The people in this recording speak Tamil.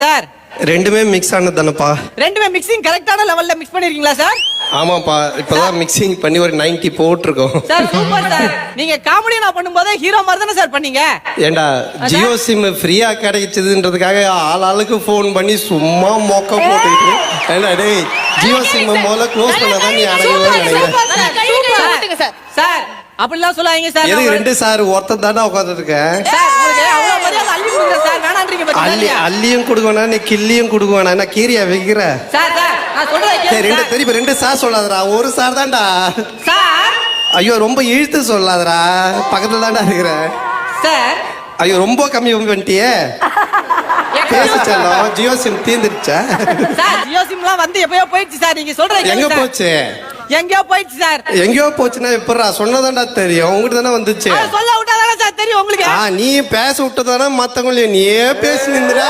சார் ரெண்டுமே மிக்ஸ் ஆனது தானப்பா? ரெண்டுமே மிக்சிங் கரெக்டான லெவல்ல மிக்ஸ் பண்ணிருக்கீங்களா சார்? ஆமாப்பா, இப்பதான் மிக்சிங் பண்ணி ஒரு 90 போட்டிருக்கோம். Sir super sir. நீங்க காமெடி நான் பண்ணும்போது ஹீரோ மாதிரி தானே சார் பண்ணீங்க? ஏண்டா ஜியோ சிம் ஃப்ரீயா கிடைச்சதுன்றதுக்காக ஆளுக்கு ஃபோன் பண்ணி சும்மா மொக்க போட்டுக்கிட்டு ஏண்டா டேய் ஜியோ சிம் முதல்ல க்ளோஸ் பண்ணாதான் நீ அடங்குவேன்னு நினைக்கிறேன். சார் அப்படிலாம் சொல்லாதீங்க சார். எதுக்கு ரெண்டு சார் ஒருத்தன் தானே உட்காந்துருக்கேன். சார் உங்களுக்கு அவ்வளவு மரியாதை அள்ளி கொடுங்க சார். வேணான்றீங்க பாத்தீங்களா? அள்ளியும் கொடுக்கவேனா நீ கிள்ளியும் கொடுக்கவேனா? நான் கீரியா வைக்கிற சார் சார் நான் சொல்றேன் சரி ரெண்டு தெரியும் ரெண்டு சார் சொல்லாதடா, ஒரு சார் தான்டா. சார் ஐயோ ரொம்ப இழுத்து சொல்லாதடா, பக்கத்துல தான்டா இருக்கிறேன். சார் ஐயோ ரொம்ப கம்மி பண்ணிட்டியே. பேசிச்சலாம் ஜியோ சிம் தீந்துருச்சா? சார் ஜியோ சிம்லாம் வந்து எப்பயோ போயிடுச்சு சார். நீங்க சொல்றீங்க எங்க போச்சு? எங்கயோ போயிடுச்சு சார். எங்கயோ போச்சுன்னா எப்படா? சொன்னதாண்டா தெரியும், உங்ககிட்ட தானே வந்துச்சு. சொல்ல விட்டாதானே சார் தெரியும் உங்களுக்கு. நீ பேச விட்டதானே மத்தவங்களையும் நீயே பேசி நின்றுடா.